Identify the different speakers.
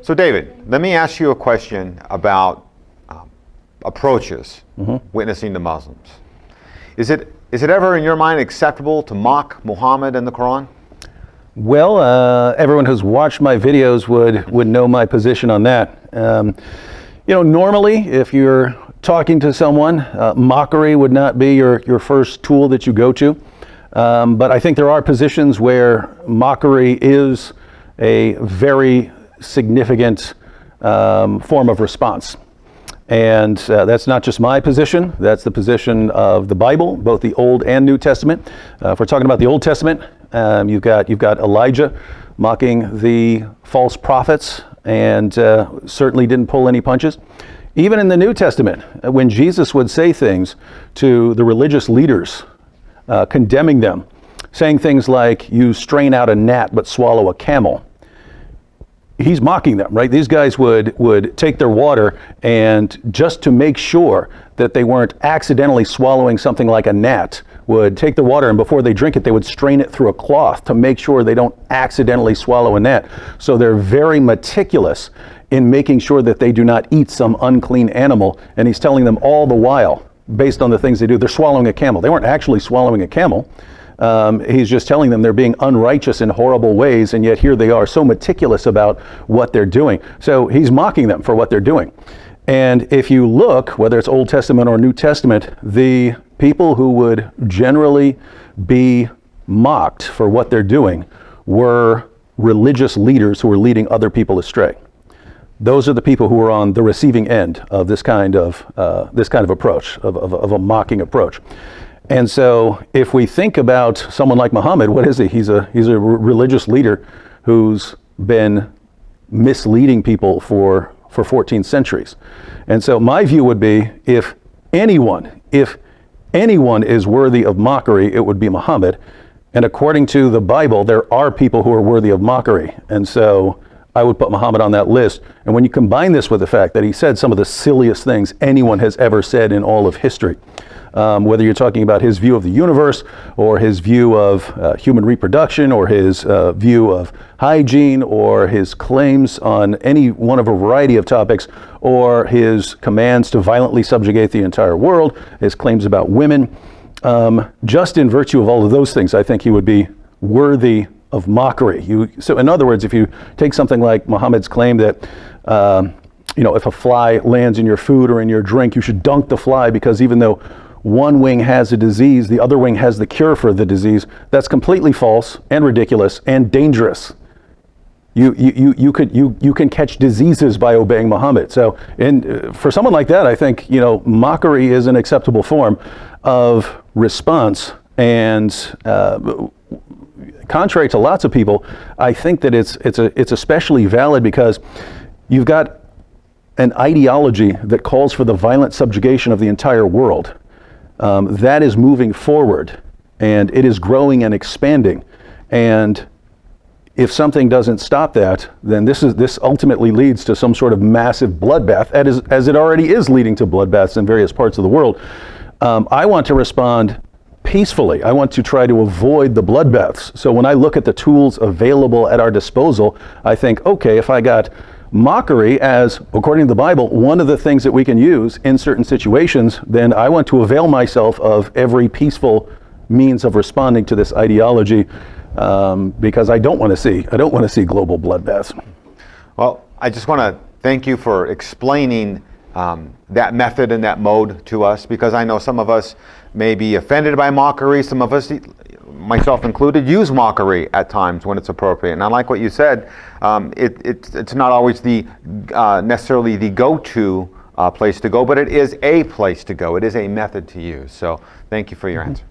Speaker 1: So David, let me ask you a question about approaches witnessing to Muslims. Is it ever in your mind acceptable to mock Muhammad and the Quran?
Speaker 2: Well, everyone who's watched my videos would know my position on that. Normally, if you're talking to someone, mockery would not be your first tool that you go to. But I think there are positions where mockery is a very significant form of response. And that's not just my position, that's the position of the Bible, both the Old and New Testament. If we're talking about the Old Testament, you've got Elijah mocking the false prophets and certainly didn't pull any punches. Even in the New Testament, when Jesus would say things to the religious leaders, condemning them, saying things like, you strain out a gnat but swallow a camel. He's mocking them, right? These guys would take their water and just to make sure that they weren't accidentally swallowing something like a gnat, would take the water and before they drink it, they would strain it through a cloth to make sure they don't accidentally swallow a gnat. So they're very meticulous in making sure that they do not eat some unclean animal. And he's telling them all the while, based on the things they do, they're swallowing a camel. They weren't actually swallowing a camel. He's just telling them they're being unrighteous in horrible ways, and yet here they are so meticulous about what they're doing. So he's mocking them for what they're doing. And if you look, whether it's Old Testament or New Testament, the people who would generally be mocked for what they're doing were religious leaders who were leading other people astray. Those are the people who are on the receiving end of this kind of approach, of a mocking approach. And so if we think about someone like Muhammad, what is he? He's a religious leader who's been misleading people for 14 centuries. And so my view would be, if anyone is worthy of mockery, it would be Muhammad. And according to the Bible, there are people who are worthy of mockery. And so I would put Muhammad on that list. And when you combine this with the fact that he said some of the silliest things anyone has ever said in all of history, whether you're talking about his view of the universe or his view of human reproduction or his view of hygiene or his claims on any one of a variety of topics or his commands to violently subjugate the entire world, his claims about women, just in virtue of all of those things, I think he would be worthy of mockery. So in other words, if you take something like Muhammad's claim that if a fly lands in your food or in your drink, you should dunk the fly because even though one wing has a disease, the other wing has the cure for the disease. That's completely false and ridiculous and dangerous. You can catch diseases by obeying Muhammad. So for someone like that, I think mockery is an acceptable form of response. And contrary to lots of people, I think that it's especially valid because you've got an ideology that calls for the violent subjugation of the entire world. That is moving forward, and it is growing and expanding. And if something doesn't stop that, then this ultimately leads to some sort of massive bloodbath, as it already is leading to bloodbaths in various parts of the world. I want to respond peacefully. I want to try to avoid the bloodbaths. So when I look at the tools available at our disposal, I think, okay, if I got mockery as, according to the Bible, one of the things that we can use in certain situations, then I want to avail myself of every peaceful means of responding to this ideology because I don't want to see global bloodbaths.
Speaker 1: Well, I just want to thank you for explaining that method and that mode to us, because I know some of us may be offended by mockery. Some of us, myself included, use mockery at times when it's appropriate. And I like what you said. It's not always necessarily the go-to place to go, but it is a place to go. It is a method to use. So thank you for your answer.